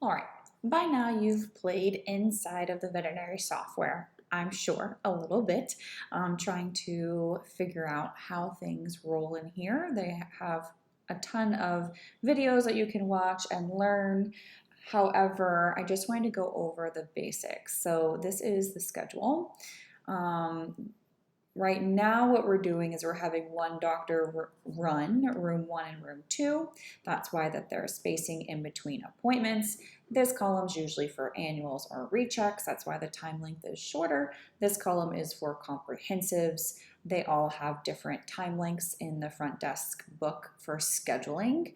All right, by now you've played inside of the veterinary software, I'm sure, a little bit, trying to figure out how things roll in here. They have a ton of videos that you can watch and learn. However, I just wanted to go over the basics. So this is the schedule. Um, Right now, what we're doing is we're having one doctor run room 1 and room 2. That's why that there's spacing in between appointments. This column is usually for annuals or rechecks. That's why the time length is shorter. This column is for comprehensives. They all have different time lengths in the front desk book for scheduling.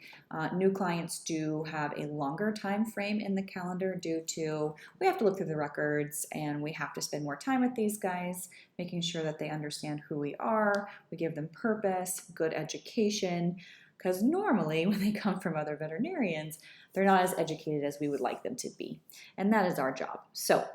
New clients do have a longer time frame in the calendar due to we have to look through the records and we have to spend more time with these guys, making sure that they understand who we are. We give them purpose, good education, because normally when they come from other veterinarians, they're not as educated as we would like them to be. And that is our job. So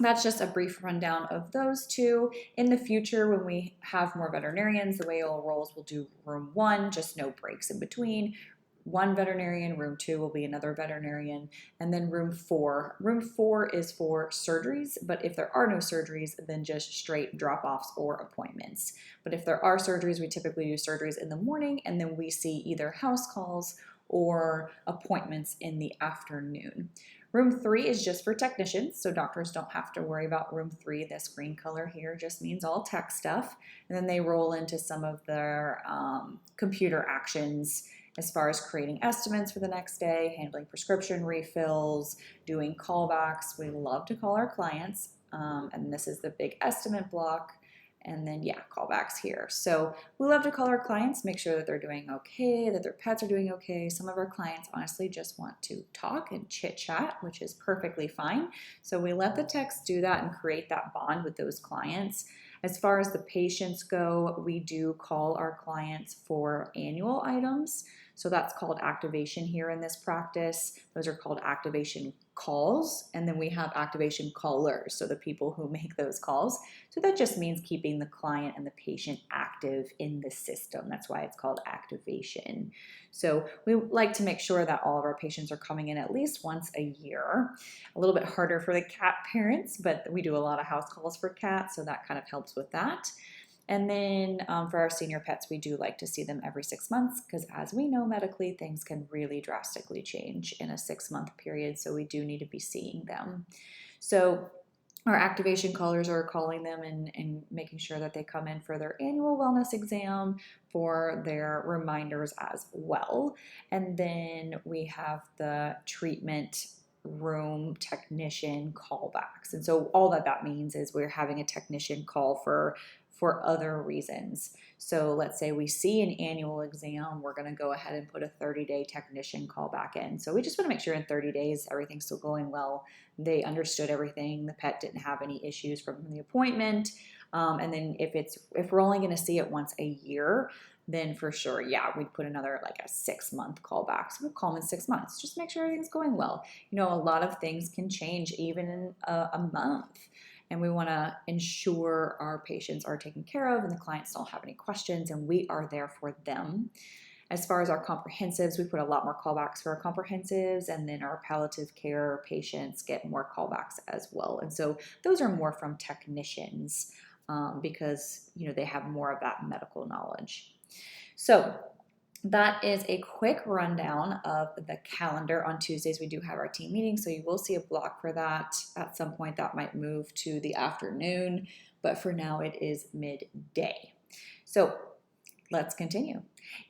that's just a brief rundown of those two. In the future, when we have more veterinarians, the way it all rolls, we'll do room 1, just no breaks in between. One veterinarian, room 2 will be another veterinarian, and then room 4. Room 4 is for surgeries, but if there are no surgeries, then just straight drop-offs or appointments. But if there are surgeries, we typically do surgeries in the morning, and then we see either house calls or appointments in the afternoon. Room 3 is just for technicians, so doctors don't have to worry about room 3. This green color here just means all tech stuff. And then they roll into some of their computer actions as far as creating estimates for the next day, handling prescription refills, doing callbacks. We love to call our clients, and this is the big estimate block. And then, yeah, callbacks here. So we love to call our clients, make sure that they're doing okay, that their pets are doing okay. Some of our clients honestly just want to talk and chit chat, which is perfectly fine. So we let the techs do that and create that bond with those clients. As far as the patients go, we do call our clients for annual items. So that's called activation here in this practice. Those are called activation calls. And then we have activation callers, so the people who make those calls. So that just means keeping the client and the patient active in the system. That's why it's called activation. So we like to make sure that all of our patients are coming in at least once a year. A little bit harder for the cat parents, but we do a lot of house calls for cats, so that kind of helps with that. And then for our senior pets, we do like to see them every 6 months because as we know medically, things can really drastically change in a 6-month period. So we do need to be seeing them. So our activation callers are calling them and making sure that they come in for their annual wellness exam, for their reminders as well. And then we have the treatment room technician callbacks. And so all that means is we're having a technician call for other reasons. So let's say we see an annual exam, we're going to go ahead and put a 30-day technician call back in. So we just want to make sure in 30 days everything's still going well. They understood everything. The pet didn't have any issues from the appointment. And then if we're only going to see it once a year, then for sure, yeah, we'd put another like a 6-month callback. So we'll call them in 6 months. Just make sure everything's going well. You know, a lot of things can change even in a month. And we want to ensure our patients are taken care of and the clients don't have any questions and we are there for them. As far as our comprehensives, we put a lot more callbacks for our comprehensives, and then our palliative care patients get more callbacks as well. And so those are more from technicians because, you know, they have more of that medical knowledge. So that is a quick rundown of the calendar. On Tuesdays, we do have our team meeting, so you will see a block for that. At some point, that might move to the afternoon, but for now, it is midday. So let's continue.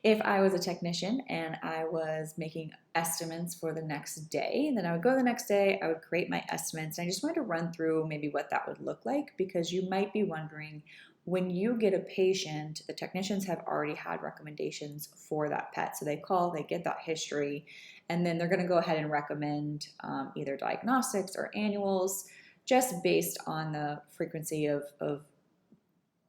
If I was a technician and I was making estimates for the next day, then I would go the next day, I would create my estimates, and I just wanted to run through maybe what that would look like because you might be wondering, when you get a patient, the technicians have already had recommendations for that pet. So they call, they get that history, and then they're going to go ahead and recommend either diagnostics or annuals just based on the frequency of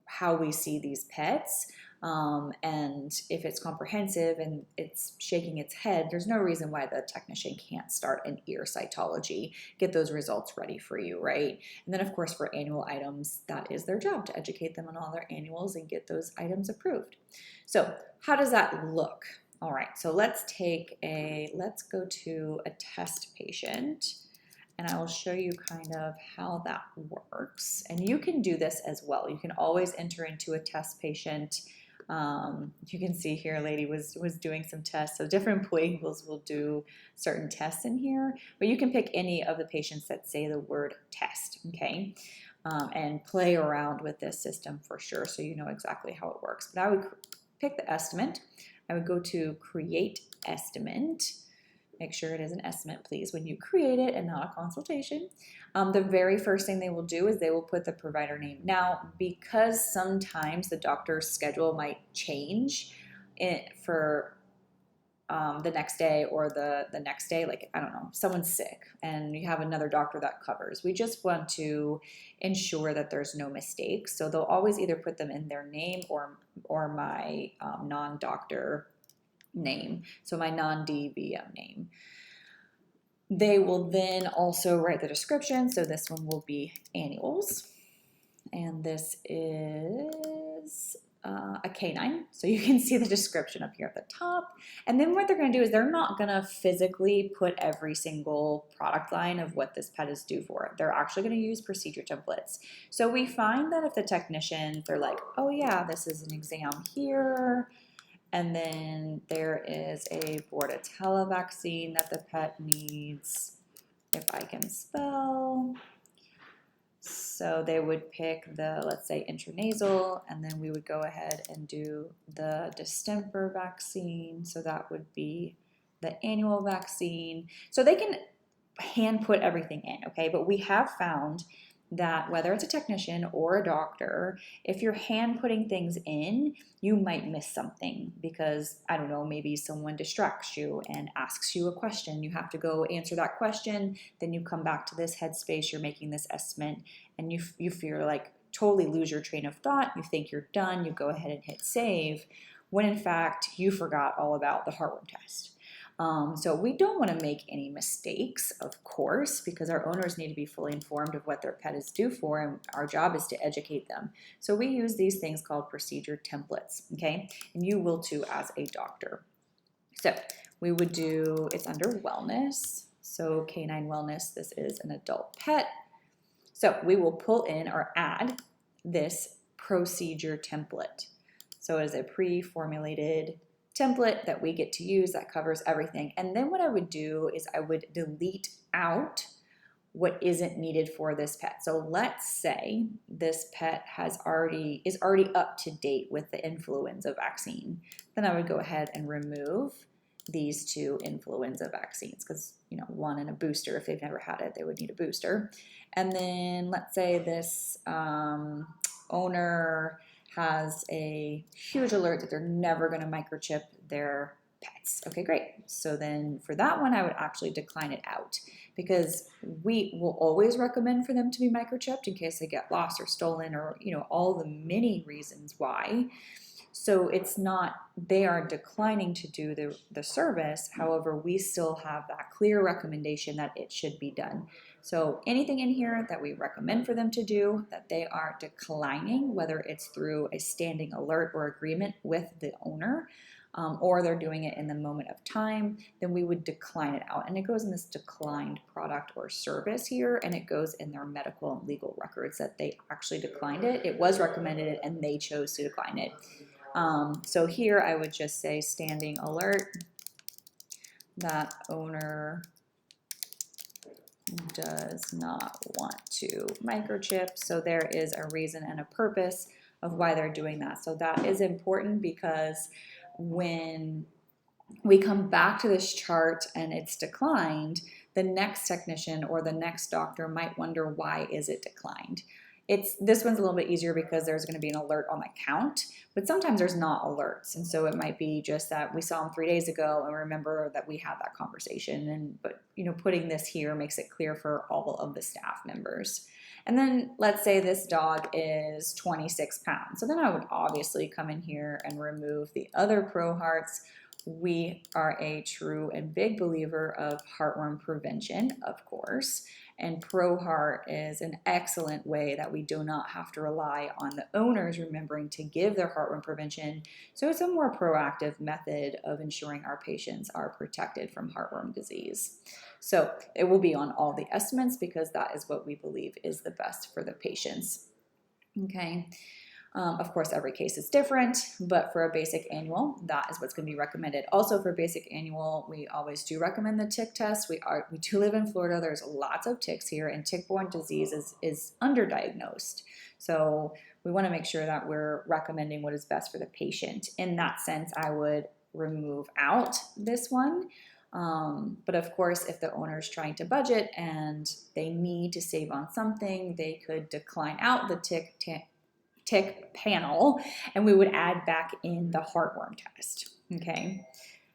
how we see these pets. And if it's comprehensive and it's shaking its head, there's no reason why the technician can't start an ear cytology, get those results ready for you, right? And then of course for annual items, that is their job to educate them on all their annuals and get those items approved. So how does that look? All right, so let's go to a test patient, and I will show you kind of how that works. And you can do this as well. You can always enter into a test patient. You can see here, a lady was doing some tests. So different employees will do certain tests in here, but you can pick any of the patients that say the word test, okay? And play around with this system for sure, so you know exactly how it works. But I would pick the estimate. I would go to create estimate. Make sure it is an estimate, please, when you create it and not a consultation. The very first thing they will do is they will put the provider name. Now, because sometimes the doctor's schedule might change for the next day or the next day, like, I don't know, someone's sick and you have another doctor that covers. We just want to ensure that there's no mistakes. So they'll always either put them in their name or my non-doctor name, so my non-DVM name. They will then also write the description. So this one will be annuals, and this is a canine. So you can see the description up here at the top. And then what they're going to do is they're not going to physically put every single product line of what this pet is due for. They're actually going to use procedure templates. So we find that if the technician, they're like, oh yeah, this is an exam here, and then there is a Bordetella vaccine that the pet needs, if I can spell. So they would pick the, let's say, intranasal, and then we would go ahead and do the distemper vaccine. So that would be the annual vaccine. So they can hand put everything in, okay? But we have found that whether it's a technician or a doctor, if you're hand putting things in, you might miss something because, I don't know, maybe someone distracts you and asks you a question. You have to go answer that question. Then you come back to this headspace, you're making this estimate, and you feel like totally lose your train of thought. You think you're done. You go ahead and hit save, when in fact you forgot all about the heartworm test. So we don't want to make any mistakes, of course, because our owners need to be fully informed of what their pet is due for, and our job is to educate them. So we use these things called procedure templates, okay? And you will too as a doctor. So we would do, it's under wellness. So Canine Wellness, this is an adult pet. So we will pull in or add this procedure template. So it is a pre-formulated template that we get to use that covers everything. And then what I would do is I would delete out what isn't needed for this pet. So let's say this pet is already up to date with the influenza vaccine. Then I would go ahead and remove these two influenza vaccines because, you know, one and a booster. If they've never had it, they would need a booster. And then let's say this owner has a huge alert that they're never going to microchip their pets. Okay, great. So then for that one, I would actually decline it out because we will always recommend for them to be microchipped in case they get lost or stolen or, you know, all the many reasons why. So it's not, they are declining to do the service. However, we still have that clear recommendation that it should be done. So anything in here that we recommend for them to do that they are declining, whether it's through a standing alert or agreement with the owner, or they're doing it in the moment of time, then we would decline it out. And it goes in this declined product or service here, and it goes in their medical and legal records that they actually declined it. It was recommended and they chose to decline it. So here I would just say standing alert that owner does not want to microchip. So there is a reason and a purpose of why they're doing that. So that is important because when we come back to this chart and it's declined, the next technician or the next doctor might wonder, why is it declined? This one's a little bit easier because there's going to be an alert on the count, but sometimes there's not alerts. And so it might be just that we saw them 3 days ago and remember that we had that conversation. But you know, putting this here makes it clear for all of the staff members. And then let's say this dog is 26 pounds. So then I would obviously come in here and remove the other Pro Hearts We are a true and big believer of heartworm prevention, of course, and ProHeart is an excellent way that we do not have to rely on the owners remembering to give their heartworm prevention. So it's a more proactive method of ensuring our patients are protected from heartworm disease. So it will be on all the estimates because that is what we believe is the best for the patients. Okay. Of course, every case is different, but for a basic annual, that is what's going to be recommended. Also, for basic annual, we always do recommend the tick test. We do live in Florida. There's lots of ticks here, and tick-borne disease is underdiagnosed. So we want to make sure that we're recommending what is best for the patient. In that sense, I would remove out this one. But of course, if the owner is trying to budget and they need to save on something, they could decline out the tick panel, and we would add back in the heartworm test. Okay,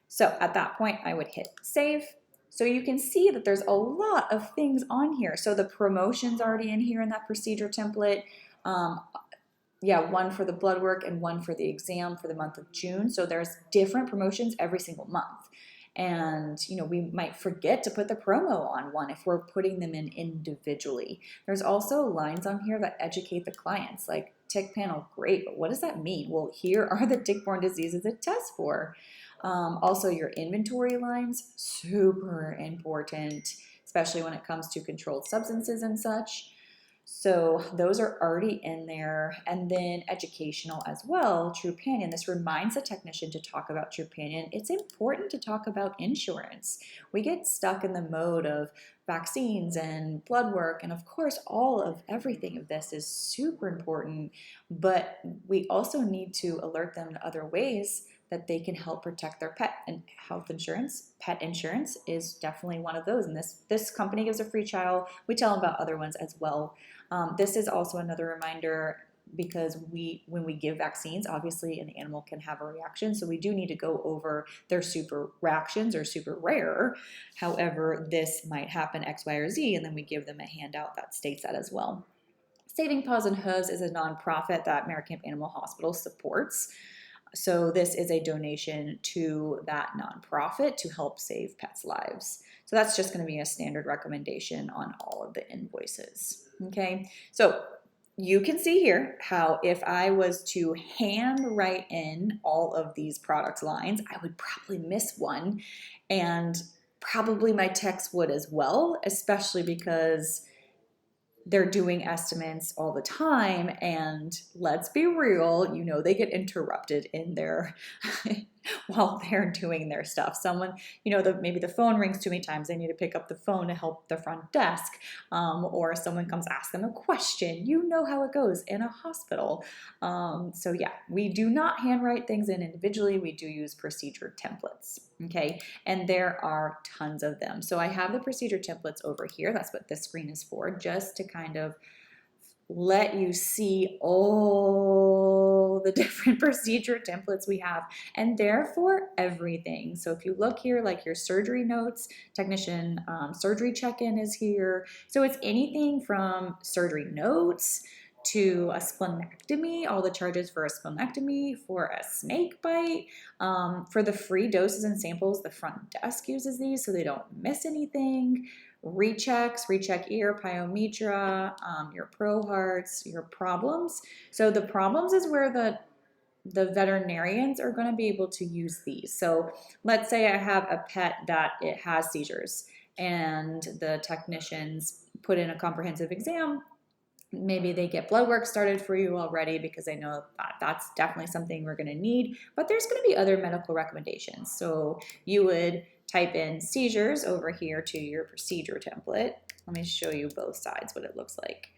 so at that point I would hit save. So you can see that there's a lot of things on here. So the promotion's already in here in that procedure template. One for the blood work and one for the exam for the month of June. So there's different promotions every single month. And, we might forget to put the promo on one if we're putting them in individually. There's also lines on here that educate the clients, like tick panel, great, but what does that mean? Well, here are the tick-borne diseases it tests for. Also, your inventory lines, super important, especially when it comes to controlled substances and such. So those are already in there. And then educational as well, Trupanion. This reminds the technician to talk about Trupanion. It's important to talk about insurance. We get stuck in the mode of vaccines and blood work. And of course, everything of this is super important, but we also need to alert them to other ways that they can help protect their pet, and health insurance, pet insurance is definitely one of those. And this company gives a free trial. We tell them about other ones as well. This is also another reminder because when we give vaccines, obviously an animal can have a reaction. So we do need to go over their super reactions or super rare. However, this might happen X, Y, or Z, and then we give them a handout that states that as well. Saving Paws and Hooves is a nonprofit that Maricamp Animal Hospital supports. So this is a donation to that nonprofit to help save pets' lives. So that's just going to be a standard recommendation on all of the invoices. Okay, so you can see here how if I was to hand write in all of these product lines, I would probably miss one, and probably my text would as well, especially because they're doing estimates all the time, and let's be real, they get interrupted in their while they're doing their stuff. Someone, maybe the phone rings too many times, they need to pick up the phone to help the front desk, or someone comes ask them a question. You know how it goes in a hospital. So yeah, we do not handwrite things in individually. We do use procedure templates. Okay, and there are tons of them. So I have the procedure templates over here. That's what this screen is for, just to kind of let you see all the different procedure templates we have, and therefore everything. So if you look here, like your surgery notes, technician surgery check-in is here. So it's anything from surgery notes to a splenectomy, all the charges for a splenectomy, for a snake bite, for the free doses and samples, the front desk uses these so they don't miss anything. Rechecks, recheck ear, pyometra, your ProHearts, your problems. So the problems is where the veterinarians are going to be able to use these. So let's say I have a pet that it has seizures, and the technicians put in a comprehensive exam. Maybe they get blood work started for you already because they know that that's definitely something we're going to need, but there's going to be other medical recommendations. So you would type in seizures over here to your procedure template. Let me show you both sides what it looks like.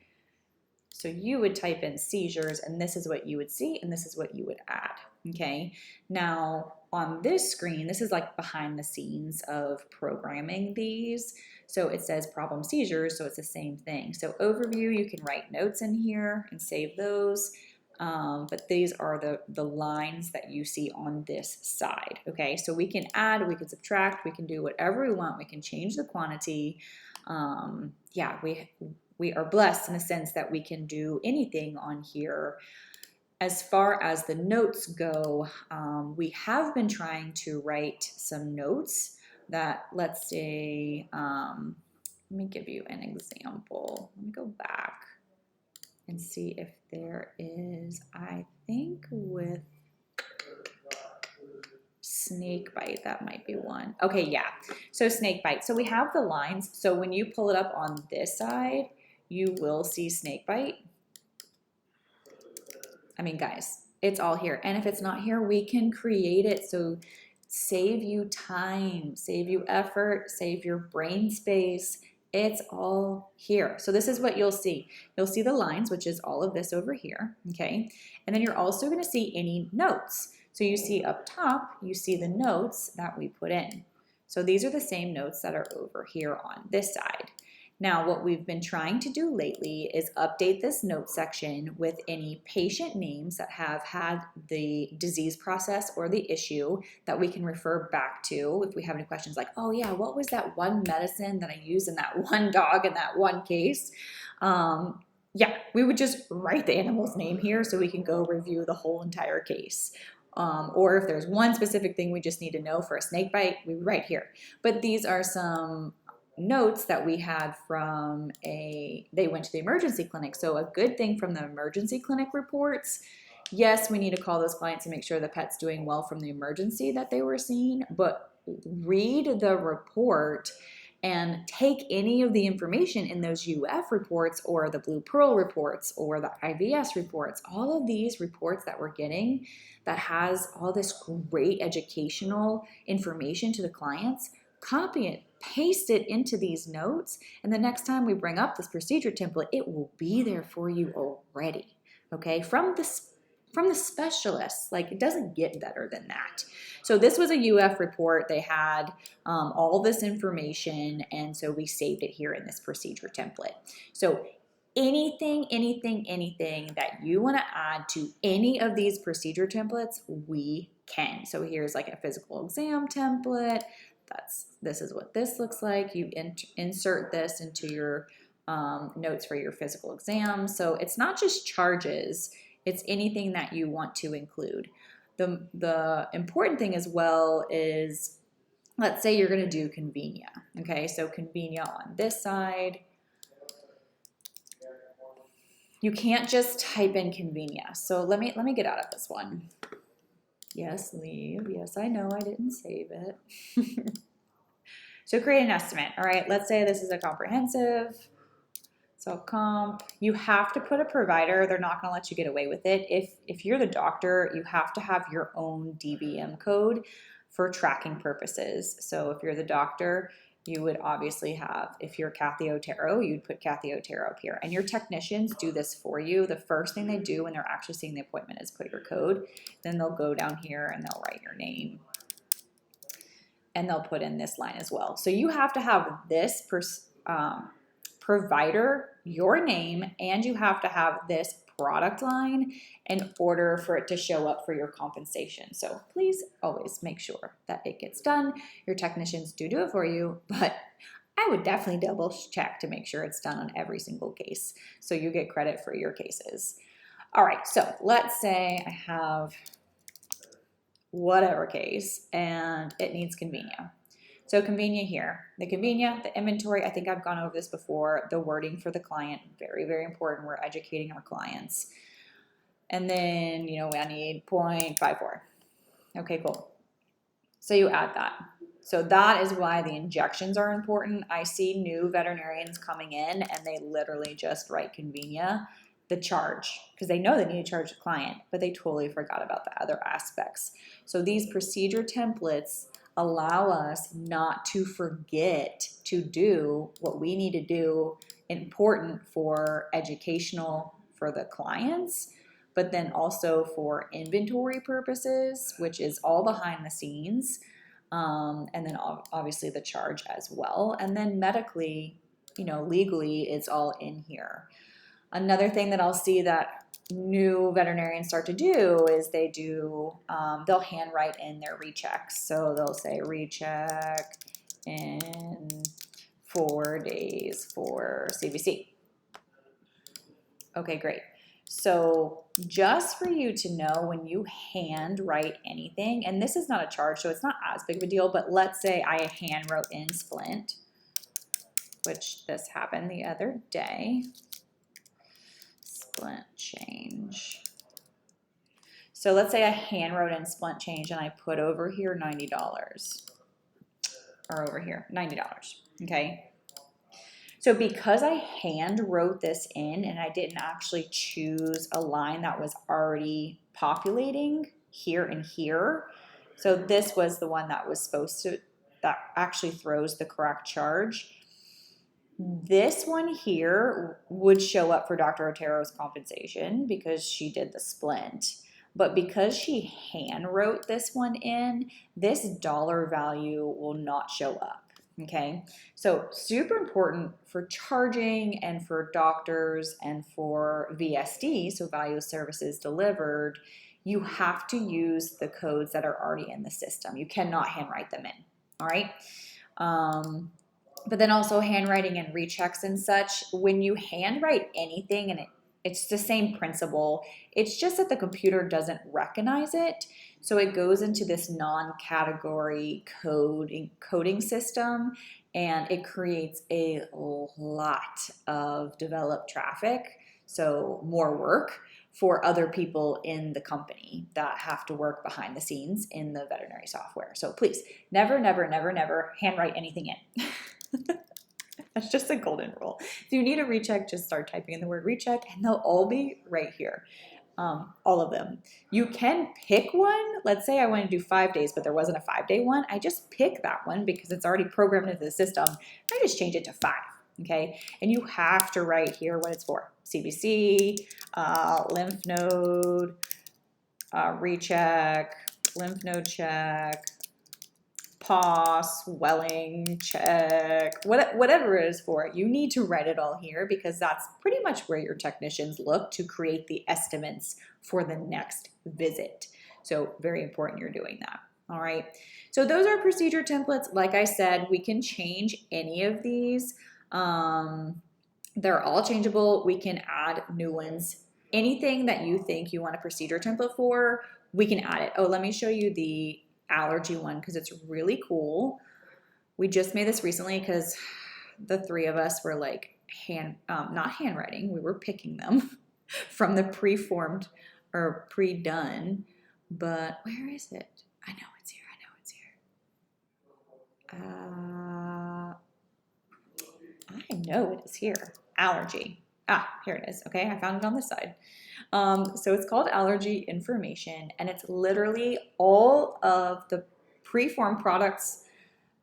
So you would type in seizures, and this is what you would see, and this is what you would add. Okay, now on this screen, this is like behind the scenes of programming these. So it says problem seizures, so it's the same thing. So overview, you can write notes in here and save those. But these are the lines that you see on this side. Okay, so we can add, we can subtract, we can do whatever we want. We can change the quantity. Yeah, we are blessed in the sense that we can do anything on here. As far as the notes go, we have been trying to write some notes that, let's say, let me give you an example. Let me go back and see if there is, I think with snake bite, that might be one. Okay, yeah. So snake bite. So we have the lines. So when you pull it up on this side, you will see snake bite. I mean, guys, it's all here. And if it's not here, we can create it. So save you time, save you effort, save your brain space. It's all here. So this is what you'll see. You'll see the lines, which is all of this over here, okay? And then you're also gonna see any notes. So you see up top, you see the notes that we put in. So these are the same notes that are over here on this side. Now, what we've been trying to do lately is update this note section with any patient names that have had the disease process or the issue that we can refer back to if we have any questions like, oh yeah, what was that one medicine that I used in that one dog in that one case? Yeah, we would just write the animal's name here so we can go review the whole entire case. Or if there's one specific thing we just need to know for a snake bite, we write here. But these are some notes that we had from they went to the emergency clinic. So a good thing from the emergency clinic reports, yes, we need to call those clients and make sure the pet's doing well from the emergency that they were seeing, but read the report and take any of the information in those UF reports or the Blue Pearl reports or the IVS reports, all of these reports that we're getting that has all this great educational information to the clients, copy it, paste it into these notes, and the next time we bring up this procedure template, it will be there for you already, okay? From the specialists, like it doesn't get better than that. So this was a UF report. They had all this information, and so we saved it here in this procedure template. So anything that you want to add to any of these procedure templates, we can. So here's like a physical exam template. This is what this looks like. You insert this into your notes for your physical exam. So it's not just charges, it's anything that you want to include. The important thing as well is, let's say you're gonna do convenia, okay? So convenia on this side. You can't just type in convenia. So let me get out of this one. Yes, leave. Yes, I know I didn't save it. So create an estimate, all right? Let's say this is a comprehensive, so comp. You have to put a provider. They're not gonna let you get away with it. If you're the doctor, you have to have your own DVM code for tracking purposes. So if you're the doctor, you would obviously have, if you're Kathy Otero, you'd put Kathy Otero up here. And your technicians do this for you. The first thing they do when they're actually seeing the appointment is put your code. Then they'll go down here and they'll write your name. And they'll put in this line as well. So you have to have this provider, your name, and you have to have this product line in order for it to show up for your compensation. So please always make sure that it gets done. Your technicians do it for you, but I would definitely double check to make sure it's done on every single case so you get credit for your cases. All right, so let's say I have whatever case and it needs convenia. So convenia here, the convenia, the inventory, I think I've gone over this before, the wording for the client, very, very important. We're educating our clients. And then, I need 0.54. Okay, cool. So you add that. So that is why the injections are important. I see new veterinarians coming in and they literally just write convenia, the charge, because they know they need to charge the client, but they totally forgot about the other aspects. So these procedure templates allow us not to forget to do what we need to do, important for educational for the clients, but then also for inventory purposes, which is all behind the scenes, and then obviously the charge as well. And then medically, legally, it's all in here. Another thing that I'll see that new veterinarians start to do is they'll handwrite in their rechecks. So they'll say recheck in 4 days for CVC. Okay, great. So just for you to know, when you hand write anything, and this is not a charge, so it's not as big of a deal, but let's say I hand wrote in splint, which this happened the other day, splint change. So let's say I hand wrote in splint change and I put over here $90, or over here, $90, okay? So because I hand wrote this in and I didn't actually choose a line that was already populating here and here, so this was the one that was supposed to, that actually throws the correct charge. This one here would show up for Dr. Otero's compensation because she did the splint. But because she hand wrote this one in, this dollar value will not show up. Okay, so super important for charging and for doctors and for VSD, so value of services delivered. You have to use the codes that are already in the system. You cannot handwrite them in. All right. But then also handwriting and rechecks and such, when you handwrite anything, and it's the same principle, it's just that the computer doesn't recognize it. So it goes into this non-category coding system, and it creates a lot of developed traffic, so more work for other people in the company that have to work behind the scenes in the veterinary software. So please, never, never, never, never handwrite anything in. That's just a golden rule. If you need a recheck, just start typing in the word recheck and they'll all be right here. All of them. You can pick one. Let's say I want to do 5 days, but there wasn't a 5-day one. I just pick that one because it's already programmed into the system. I just change it to 5. Okay. And you have to write here what it's for. CBC, lymph node, recheck, lymph node check, POS, swelling, check, whatever it is for it. You need to write it all here because that's pretty much where your technicians look to create the estimates for the next visit. So very important you're doing that. All right. So those are procedure templates. Like I said, we can change any of these. They're all changeable. We can add new ones. Anything that you think you want a procedure template for, we can add it. Oh, let me show you the allergy one because it's really cool. We just made this recently because the 3 of us were like not handwriting, we were picking them from the pre-formed or pre-done, but where is it? I know it's here. I know it is here. Allergy. Here it is. Okay, I found it on this side. So it's called allergy information, and it's literally all of the preformed products.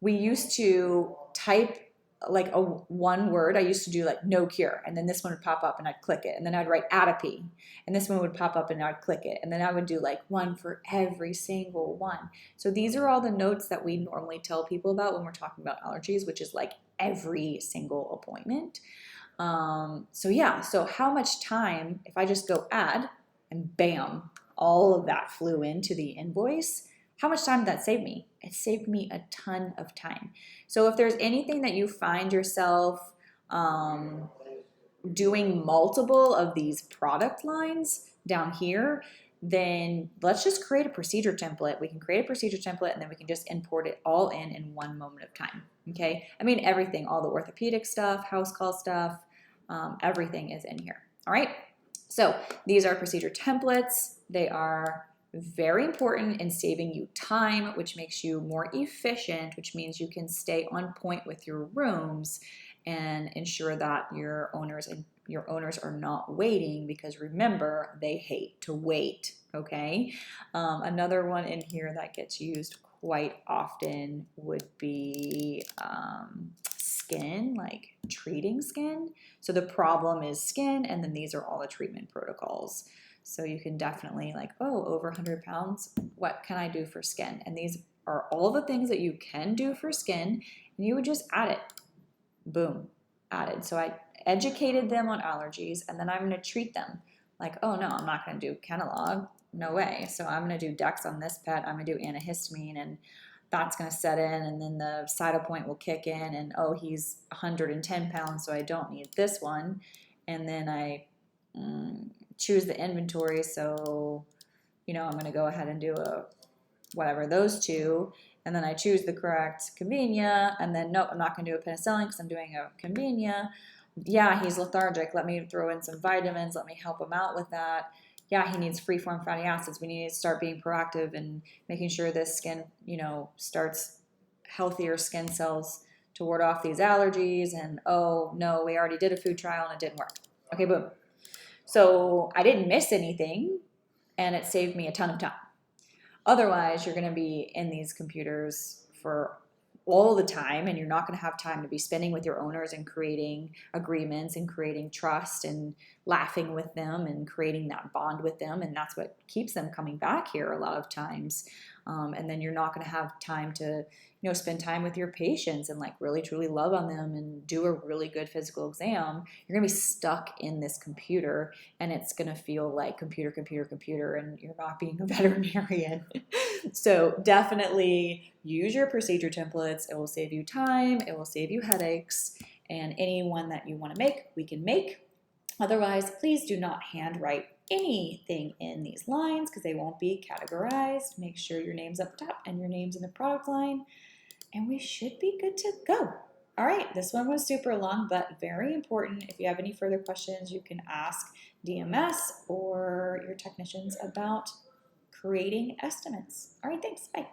We used to type like one word. I used to do like no cure, and then this one would pop up and I'd click it, and then I'd write atopy, and this one would pop up and I'd click it, and then I would do like one for every single one. So these are all the notes that we normally tell people about when we're talking about allergies, which is like every single appointment. So yeah, so how much time, if I just go add and bam, all of that flew into the invoice, how much time did that save me? It saved me a ton of time. So if there's anything that you find yourself doing multiple of these product lines down here, then let's just create a procedure template. We can create a procedure template and then we can just import it all in one moment of time. Okay. I mean, everything, all the orthopedic stuff, house call stuff, everything is in here. All right. So these are procedure templates. They are very important in saving you time, which makes you more efficient, which means you can stay on point with your rooms and ensure that your owners are not waiting, because remember, they hate to wait. Okay. Another one in here that gets used quite often would be skin, like treating skin. So the problem is skin, and then these are all the treatment protocols. So you can definitely like, oh, over 100 pounds, what can I do for skin? And these are all the things that you can do for skin, and you would just add it. Boom, added. So I educated them on allergies, and then I'm going to treat them. Like, oh no, I'm not going to do Kenalog. No way. So I'm going to do Dex on this pet. I'm going to do antihistamine, and that's going to set in, and then the Cytopoint will kick in, and oh, he's 110 pounds, so I don't need this one. And then I choose the inventory. So, I'm going to go ahead and do whatever, those two. And then I choose the correct convenia. And then, nope, I'm not going to do a penicillin because I'm doing a convenia. Yeah, he's lethargic. Let me throw in some vitamins. Let me help him out with that. Yeah, he needs free-form fatty acids. We need to start being proactive and making sure this skin, starts healthier skin cells to ward off these allergies. And oh no, we already did a food trial and it didn't work. Okay, boom. So I didn't miss anything and it saved me a ton of time. Otherwise, you're going to be in these computers for all the time, and you're not going to have time to be spending with your owners and creating agreements and creating trust and laughing with them and creating that bond with them. And that's what keeps them coming back here a lot of times. And then you're not going to have time to spend time with your patients and like really truly love on them and do a really good physical exam. You're going to be stuck in this computer, and it's going to feel like computer, and you're not being a veterinarian. So definitely use your procedure templates. It will save you time. It will save you headaches. And any one that you want to make, we can make. Otherwise, please do not handwrite anything in these lines because they won't be categorized. Make sure your name's up top and your name's in the product line, and we should be good to go. All right, this one was super long, but very important. If you have any further questions, you can ask DMS or your technicians about creating estimates. All right, thanks. Bye.